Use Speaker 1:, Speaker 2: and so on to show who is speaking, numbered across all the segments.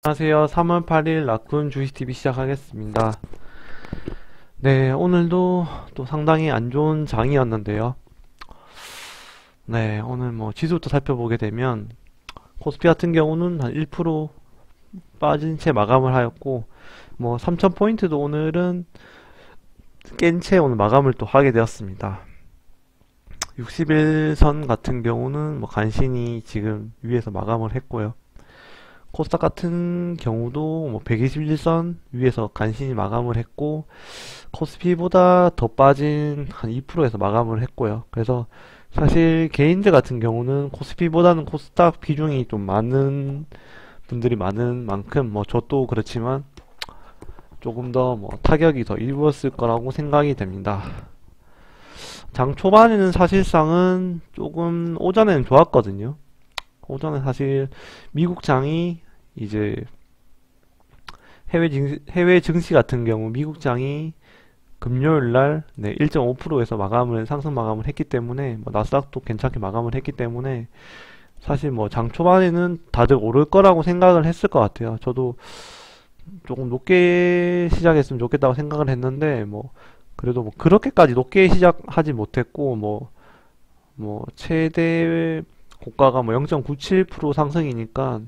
Speaker 1: 안녕하세요. 3월 8일 라쿤 주식TV 시작하겠습니다. 네, 오늘도 또 상당히 안 좋은 장이었는데요. 네, 오늘 뭐 지수부터 살펴보게 되면 코스피 같은 경우는 한 1% 빠진 채 마감을 하였고, 뭐 3000포인트도 오늘은 깬 채 오늘 마감을 또 하게 되었습니다. 61선 같은 경우는 뭐 간신히 지금 위에서 마감을 했고요. 코스닥 같은 경우도 뭐 121선 위에서 간신히 마감을 했고, 코스피보다 더 빠진 한 2%에서 마감을 했고요. 그래서 사실 개인들 같은 경우는 코스피보다는 코스닥 비중이 좀 많은 분들이 많은 만큼 뭐 저도 그렇지만 조금 더 뭐 타격이 더 입었을 거라고 생각이 됩니다. 장 초반에는 사실상은 조금 오전에는 좋았거든요. 오전에 사실 미국 장이 이제 해외 증시 같은 경우 미국 장이 금요일 날 1.5%에서 상승 마감을 했기 때문에 뭐 나스닥도 괜찮게 마감을 했기 때문에 사실 뭐 장 초반에는 다들 오를 거라고 생각을 했을 것 같아요. 저도 조금 높게 시작했으면 좋겠다고 생각을 했는데 뭐 그래도 뭐 그렇게까지 높게 시작하지 못했고 뭐 최대 고가가 뭐 0.97% 상승이니까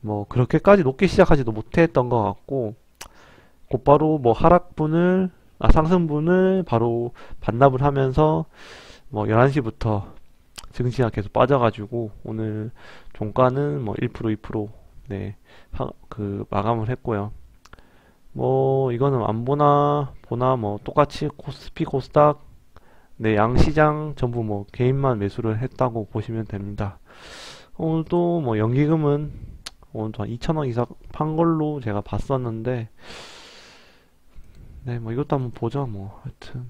Speaker 1: 뭐 그렇게까지 높게 시작하지도 못했던 것 같고 곧바로 뭐 상승분을 바로 반납을 하면서 뭐 11시부터 증시가 계속 빠져가지고 오늘 종가는 뭐 1% 2% 마감을 했고요. 뭐 이거는 안 보나 뭐 똑같이 코스피 코스닥 양시장 전부 뭐 개인만 매수를 했다고 보시면 됩니다. 오늘도 뭐 연기금은 오늘도 한 2,000원 이상 판 걸로 제가 봤었는데 뭐 이것도 한번 보죠. 뭐 하여튼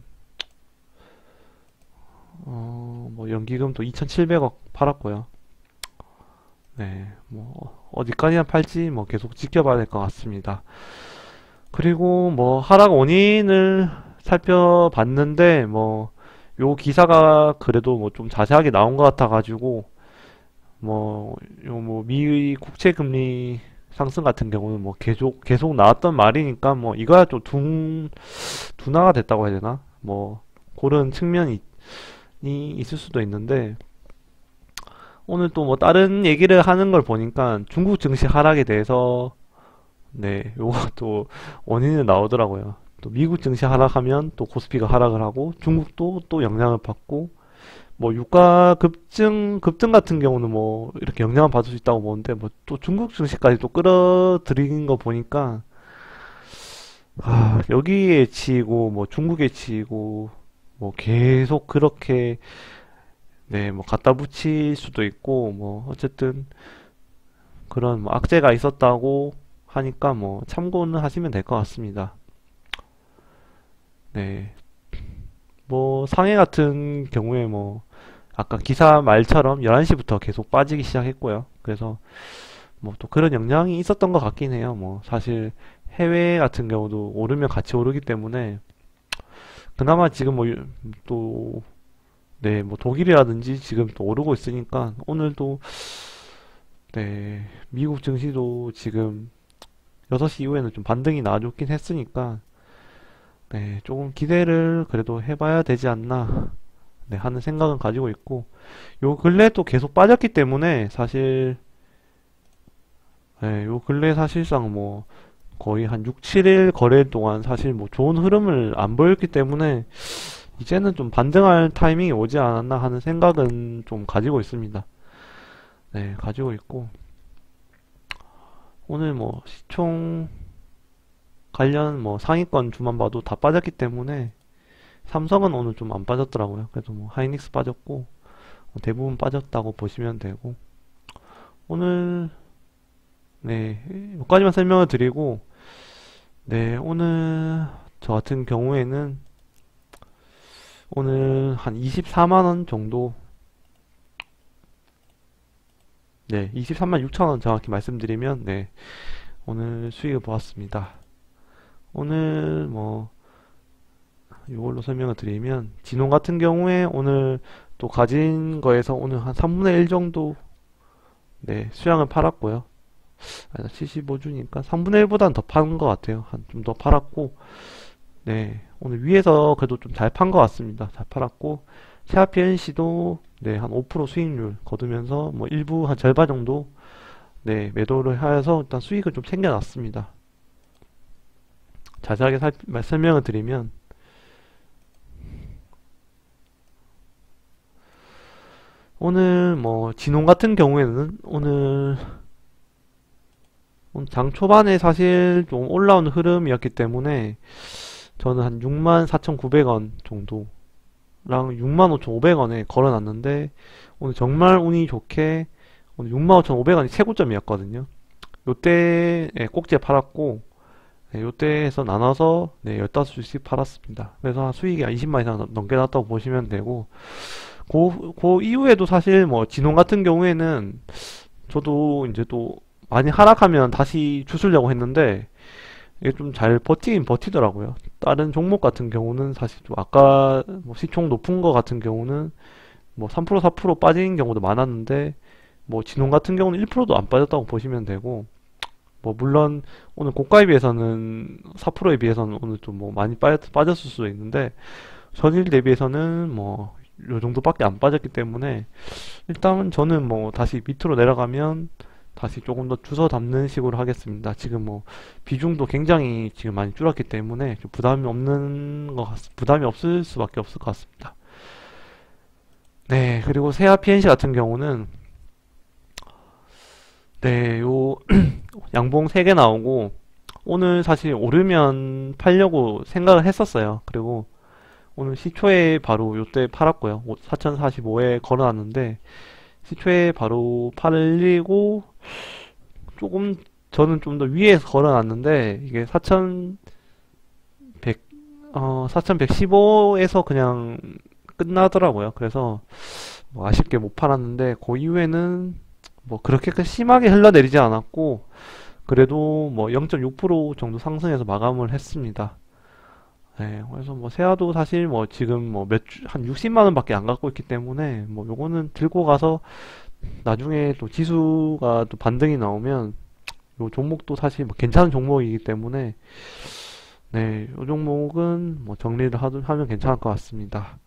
Speaker 1: 뭐 연기금도 2,700억 팔았고요. 뭐 어디까지나 팔지 뭐 계속 지켜봐야 될 것 같습니다. 그리고 뭐 하락 원인을 살펴봤는데 뭐 요 기사가 그래도 뭐 좀 자세하게 나온 것 같아가지고 미 국채 금리 상승 같은 경우는 뭐 계속 나왔던 말이니까 뭐 이거야 좀 둔화가 됐다고 해야 되나? 뭐 그런 측면이 있을 수도 있는데 오늘 또 뭐 다른 얘기를 하는 걸 보니까 중국 증시 하락에 대해서 요것도 원인이 나오더라고요. 또 미국 증시 하락하면 또 코스피가 하락을 하고 중국도 또 영향을 받고 뭐 유가 급등 같은 경우는 뭐 이렇게 영향을 받을 수 있다고 보는데 뭐 또 중국 증시까지 또 끌어들이는 거 보니까 여기에 치이고 뭐 중국에 치이고 뭐 계속 그렇게 뭐 갖다 붙일 수도 있고 뭐 어쨌든 그런 뭐 악재가 있었다고 하니까 뭐 참고는 하시면 될 것 같습니다. 뭐 상해 같은 경우에 뭐 아까 기사 말처럼 11시부터 계속 빠지기 시작했고요. 그래서 뭐 또 그런 영향이 있었던 것 같긴 해요. 뭐 사실 해외 같은 경우도 오르면 같이 오르기 때문에 그나마 지금 뭐 독일이라든지 지금 또 오르고 있으니까 오늘도 미국 증시도 지금 6시 이후에는 좀 반등이 나와줬긴 했으니까 조금 기대를 그래도 해봐야 되지 않나 하는 생각은 가지고 있고 요 근래 또 계속 빠졌기 때문에 사실 요 근래 사실상 뭐 거의 한 6, 7일 거래 동안 사실 뭐 좋은 흐름을 안 보였기 때문에 이제는 좀 반등할 타이밍이 오지 않았나 하는 생각은 좀 가지고 있습니다. 가지고 있고 오늘 뭐 시총 관련 뭐 상위권 주만 봐도 다 빠졌기 때문에 삼성은 오늘 좀 안 빠졌더라고요. 그래도 뭐 하이닉스 빠졌고 대부분 빠졌다고 보시면 되고 오늘 여기까지만 설명을 드리고 오늘 저 같은 경우에는 오늘 한 24만원 정도 23만 6천원 정확히 말씀드리면 오늘 수익을 보았습니다. 오늘 뭐 이걸로 설명을 드리면 진홍 같은 경우에 오늘 또 가진 거에서 오늘 한 3분의 1 정도 수량을 팔았고요. 75주니까 3분의 1보다는 더 파는 것 같아요. 한 좀 더 팔았고, 네, 오늘 위에서 그래도 좀 잘 판 것 같습니다. 잘 팔았고, 세아피엔시도 네, 한 5% 수익률 거두면서 뭐 일부 한 절반 정도 네, 매도를 하여서 일단 수익을 좀 챙겨놨습니다. 자세하게 설명을 드리면 오늘 뭐 진홍 같은 경우에는 오늘 장 초반에 사실 좀 올라오는 흐름이었기 때문에 저는 한 64,900원 정도랑 65,500원에 걸어놨는데 오늘 정말 운이 좋게 오늘 65,500원이 최고점이었거든요. 요때 꼭지에 팔았고 네, 요때에서 나눠서 네, 15주씩 팔았습니다. 그래서 수익이 한 20만 이상 넘게 났다고 보시면 되고 그 이후에도 사실 뭐 진홍 같은 경우에는 저도 이제 또 많이 하락하면 다시 주술려고 했는데 이게 좀 잘 버티긴 버티더라고요. 다른 종목 같은 경우는 사실 좀 아까 뭐 시총 높은 거 같은 경우는 뭐 3% 4% 빠진 경우도 많았는데 뭐 진홍 같은 경우는 1%도 안 빠졌다고 보시면 되고 뭐 물론 오늘 고가에 비해서는 4%에 비해서는 오늘 좀 뭐 많이 빠졌을 수도 있는데 전일 대비해서는 뭐 요 정도밖에 안 빠졌기 때문에 일단 저는 뭐 다시 밑으로 내려가면 다시 조금 더 주워 담는 식으로 하겠습니다. 지금 뭐 비중도 굉장히 지금 많이 줄었기 때문에 좀 부담이 없을 수밖에 없을 것 같습니다. 네, 그리고 세아 PNC 같은 경우는 네, 요 양봉 3개 나오고 오늘 사실 오르면 팔려고 생각을 했었어요. 그리고 오늘 시초에 바로 요때 팔았고요. 4045에 걸어놨는데 시초에 바로 팔리고 조금 저는 좀 더 위에서 걸어놨는데 이게 4115에서 그냥 끝나더라고요. 그래서 뭐 아쉽게 못 팔았는데 그 이후에는 뭐 그렇게 심하게 흘러내리지 않았고 그래도 뭐 0.6% 정도 상승해서 마감을 했습니다. 네, 그래서 뭐 세아도 사실 뭐 지금 뭐 한 60만 원밖에 안 갖고 있기 때문에 뭐 요거는 들고 가서 나중에 또 지수가 또 반등이 나오면 요 종목도 사실 뭐 괜찮은 종목이기 때문에 네, 요 종목은 뭐 정리를 하면 괜찮을 것 같습니다.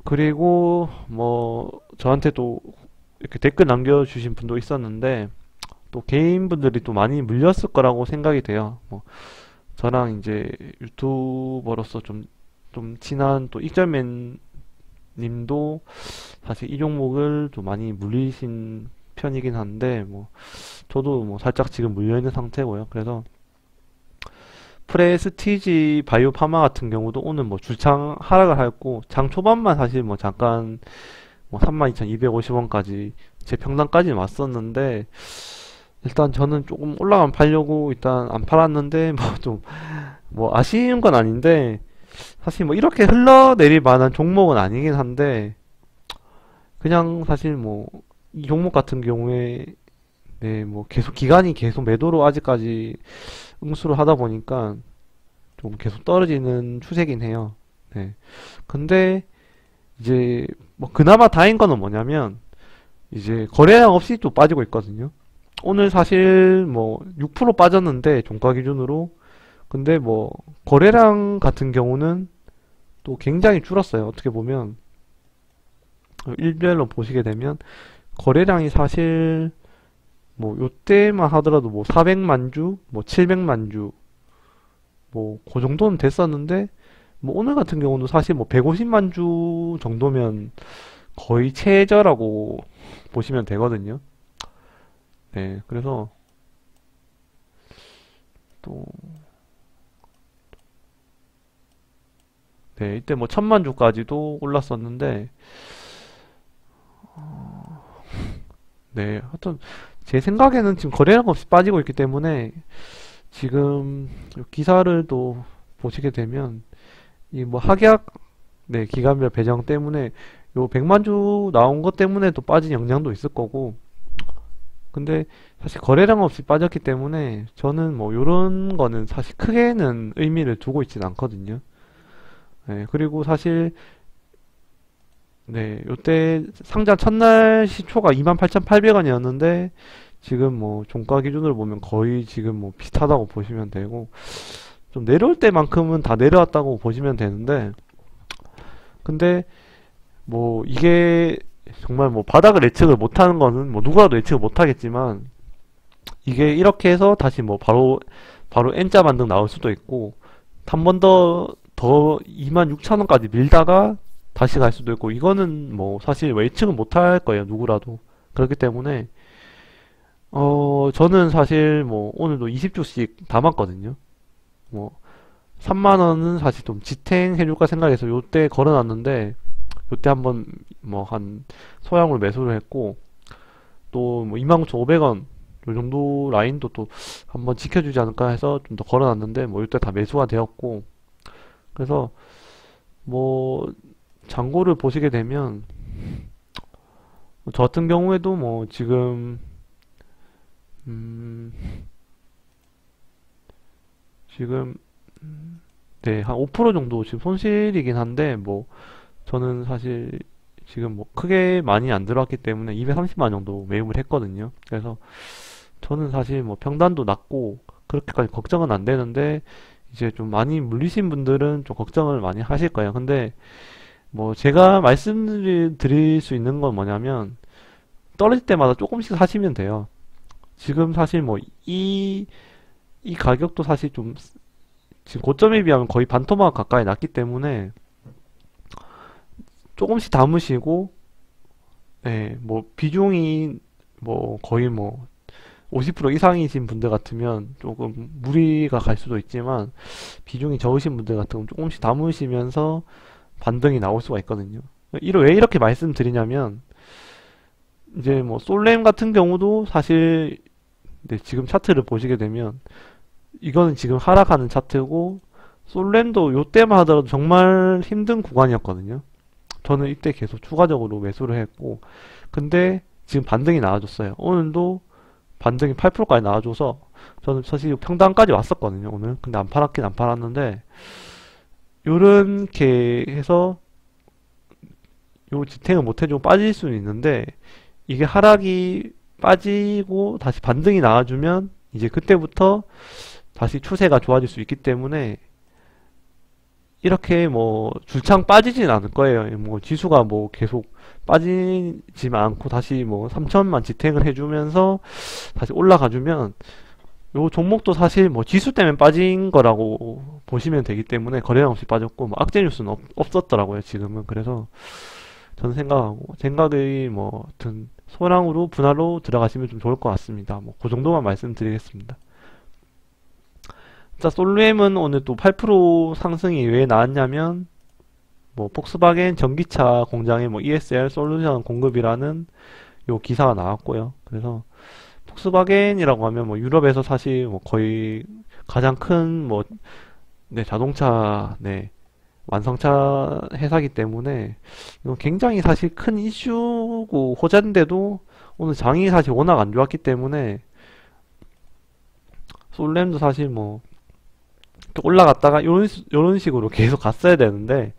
Speaker 1: 그리고 뭐 저한테 또 이렇게 댓글 남겨주신 분도 있었는데 또 개인분들이 또 많이 물렸을 거라고 생각이 돼요. 뭐 저랑 이제 유튜버로서 좀 친한 또 익절맨 님도 사실 이 종목을 좀 많이 물리신 편이긴 한데 뭐 저도 뭐 살짝 지금 물려있는 상태고요. 그래서 프레스티지 바이오 파마 같은 경우도 오늘 뭐 주창 하락을 했고 장 초반만 사실 뭐 잠깐 뭐 32,250원까지 제 평단까지 왔었는데 일단 저는 조금 올라가면 팔려고 일단 안 팔았는데 뭐 좀 뭐 아쉬운 건 아닌데 사실 뭐 이렇게 흘러내릴 만한 종목은 아니긴 한데 그냥 사실 뭐 이 종목 같은 경우에 네 뭐 계속 기간이 계속 매도로 아직까지 응수를 하다 보니까 좀 계속 떨어지는 추세긴 해요. 네. 근데 이제 뭐 그나마 다행인 거는 뭐냐면 이제 거래량 없이 또 빠지고 있거든요. 오늘 사실 뭐 6% 빠졌는데 종가 기준으로 근데 뭐 거래량 같은 경우는 또 굉장히 줄었어요. 어떻게 보면 일별로 보시게 되면 거래량이 사실 뭐 요때만 하더라도 뭐 400만 주, 뭐 700만 주, 뭐 그 정도는 됐었는데 뭐 오늘 같은 경우는 사실 뭐 150만 주 정도면 거의 최저라고 보시면 되거든요. 네, 그래서 또 네, 이때 뭐 1000만 주까지도 올랐었는데 네, 하여튼 제 생각에는 지금 거래량 없이 빠지고 있기 때문에 지금 기사를 또 보시게 되면 이 뭐 확약 네, 기간별 배정 때문에 요 100만 주 나온 것 때문에 또 빠진 영향도 있을 거고 근데 사실 거래량 없이 빠졌기 때문에 저는 뭐 요런 거는 사실 크게는 의미를 두고 있진 않거든요. 네, 그리고 사실 네, 요때 상장 첫날 시초가 28,800원이었는데 지금 뭐 종가 기준으로 보면 거의 지금 뭐 비슷하다고 보시면 되고, 좀 내려올 때만큼은 다 내려왔다고 보시면 되는데, 근데 뭐 이게 정말 뭐 바닥을 예측을 못하는 거는 뭐 누구라도 예측을 못하겠지만, 이게 이렇게 해서 다시 뭐 바로 N자 반등 나올 수도 있고, 한 번 더 26,000원까지 밀다가 다시 갈 수도 있고, 이거는 뭐 사실 예측은 못할 거예요, 누구라도. 그렇기 때문에 저는 사실 뭐 오늘도 20주씩 담았거든요. 뭐 3만원은 사실 좀 지탱해줄까 생각해서 요때 걸어놨는데, 요때 한번 뭐 한 소량으로 매수를 했고, 또 뭐 29,500원 요 정도 라인도 또 한번 지켜주지 않을까 해서 좀 더 걸어놨는데, 뭐 요때 다 매수가 되었고, 그래서 뭐 잔고를 보시게 되면 저 같은 경우에도 뭐 지금 음 지금 네, 한 5% 정도 지금 손실이긴 한데, 뭐 저는 사실 지금 뭐 크게 많이 안 들어왔기 때문에 230만 정도 매입을 했거든요. 그래서 저는 사실 뭐 평단도 낮고 그렇게까지 걱정은 안 되는데, 이제 좀 많이 물리신 분들은 좀 걱정을 많이 하실 거예요. 근데 뭐 제가 말씀드릴 수 있는 건 뭐냐면, 떨어질 때마다 조금씩 사시면 돼요. 지금 사실 뭐 이 가격도 사실 좀 지금 고점에 비하면 거의 반토막 가까이 났기 때문에 조금씩 담으시고, 예, 뭐 비중이 뭐 거의 뭐 50% 이상이신 분들 같으면 조금 무리가 갈 수도 있지만, 비중이 적으신 분들 같으면 조금씩 담으시면서 반등이 나올 수가 있거든요. 왜 이렇게 말씀드리냐면, 이제 뭐 솔렘 같은 경우도 사실 네, 지금 차트를 보시게 되면 이거는 지금 하락하는 차트고, 솔렘도 요때만 하더라도 정말 힘든 구간이었거든요. 저는 이때 계속 추가적으로 매수를 했고, 근데 지금 반등이 나와줬어요. 오늘도 반등이 8%까지 나와줘서 저는 사실 평단까지 왔었거든요, 오늘. 근데 안 팔았긴 안 팔았는데, 요렇게 해서 요 지탱을 못 해주고 빠질 수는 있는데, 이게 하락이 빠지고 다시 반등이 나와주면 이제 그때부터 다시 추세가 좋아질 수 있기 때문에, 이렇게 뭐 줄창 빠지진 않을 거예요. 뭐 지수가 뭐 계속 빠지지만 않고 다시 뭐 3천만 지탱을 해주면서 다시 올라가주면, 요 종목도 사실 뭐 지수 때문에 빠진 거라고 보시면 되기 때문에, 거래량 없이 빠졌고 뭐 악재 뉴스는 없었더라고요, 지금은. 그래서 저는 생각이 뭐 하여튼 소량으로 분할로 들어가시면 좀 좋을 것 같습니다. 뭐 그 정도만 말씀드리겠습니다. 자, 솔루엠은 오늘 또 8% 상승이 왜 나왔냐면, 뭐 폭스바겐 전기차 공장에 뭐 ESR 솔루션 공급이라는 요 기사가 나왔고요. 그래서 폭스바겐이라고 하면 뭐 유럽에서 사실 뭐 거의 가장 큰 뭐 네, 자동차 네, 완성차 회사기 때문에 이거 굉장히 사실 큰 이슈고 호재인데도, 오늘 장이 사실 워낙 안 좋았기 때문에 솔렘도 사실 뭐 올라갔다가 요런 식으로 계속 갔어야 되는데,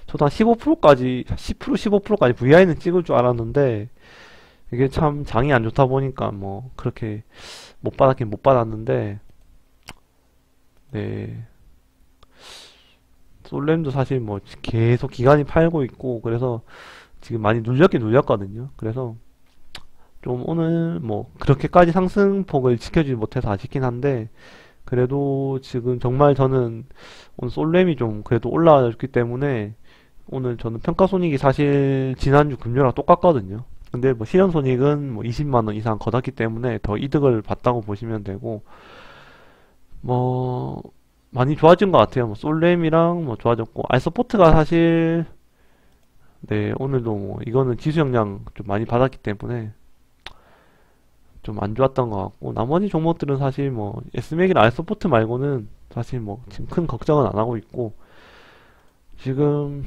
Speaker 1: 저도 한 15%까지 10% 15%까지 VI는 찍을 줄 알았는데, 이게 참 장이 안 좋다 보니까 뭐 그렇게 못 받았긴 못 받았는데, 네, 솔렘도 사실 뭐 계속 기간이 팔고 있고, 그래서 지금 많이 눌렸긴 눌렸거든요. 그래서 좀 오늘 뭐 그렇게까지 상승폭을 지켜주지 못해서 아쉽긴 한데, 그래도 지금 정말 저는 오늘 솔렘이 좀 그래도 올라왔기 때문에, 오늘 저는 평가손익이 사실 지난주 금요랑 똑같거든요. 근데 뭐 실현손익은 뭐 20만원 이상 거뒀기 때문에 더 이득을 봤다고 보시면 되고, 뭐 많이 좋아진 것 같아요. 뭐 솔렘이랑 뭐 좋아졌고, 알서포트가 사실 네, 오늘도 뭐 이거는 지수 영향 좀 많이 받았기 때문에 좀 안 좋았던 것 같고, 나머지 종목들은 사실 뭐 S맥이나 알서포트 말고는 사실 뭐 지금 큰 걱정은 안 하고 있고, 지금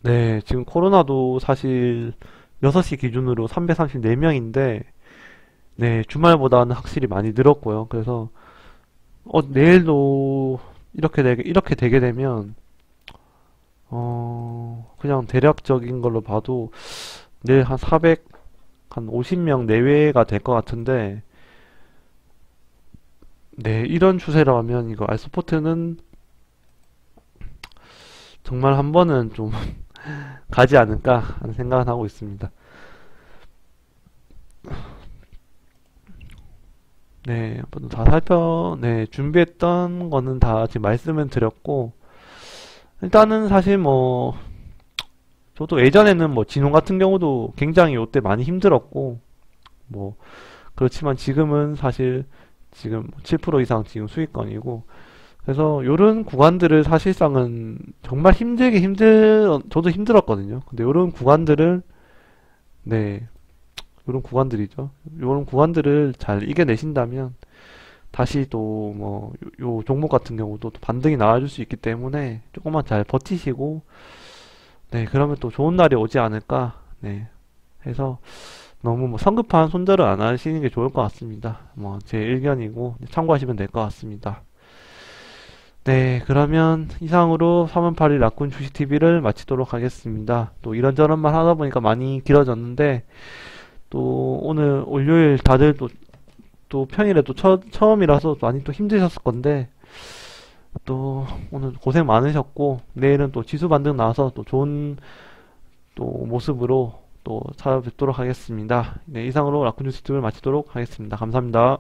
Speaker 1: 네, 지금 코로나도 사실 6시 기준으로 334명인데, 네, 주말보다는 확실히 많이 늘었고요. 그래서 내일도 이렇게 되게 되면, 그냥 대략적인 걸로 봐도 내일 한 400, 한 50명 내외가 될 것 같은데, 네, 이런 추세라면 이거 알스포트는 정말 한 번은 좀 가지 않을까 하는 생각은 하고 있습니다. 네, 한번 네, 준비했던 거는 다 지금 말씀을 드렸고, 일단은 사실 뭐, 저도 예전에는 뭐, 진홍 같은 경우도 굉장히 요때 많이 힘들었고, 뭐, 그렇지만 지금은 사실 지금 7% 이상 지금 수익권이고, 그래서 요런 구간들을 사실상은 정말 저도 힘들었거든요. 근데 요런 구간들을, 네, 요런 구간들이죠. 요런 구간들을 잘 이겨내신다면, 다시 또 뭐, 요 종목 같은 경우도 또 반등이 나와줄 수 있기 때문에 조금만 잘 버티시고, 네, 그러면 또 좋은 날이 오지 않을까, 네, 해서 너무 뭐 성급한 손절을 안 하시는 게 좋을 것 같습니다. 뭐, 제 의견이고, 참고하시면 될 것 같습니다. 네, 그러면 이상으로 3월 8일 라쿤 주식TV를 마치도록 하겠습니다. 또 이런저런 말 하다 보니까 많이 길어졌는데, 또 오늘 월요일 다들 또 평일에 또 처음이라서 많이 또 힘드셨을 건데, 또 오늘 고생 많으셨고, 내일은 또 지수 반등 나와서 또 좋은 또 모습으로 또 찾아뵙도록 하겠습니다. 네, 이상으로 라쿤 주식TV를 마치도록 하겠습니다. 감사합니다.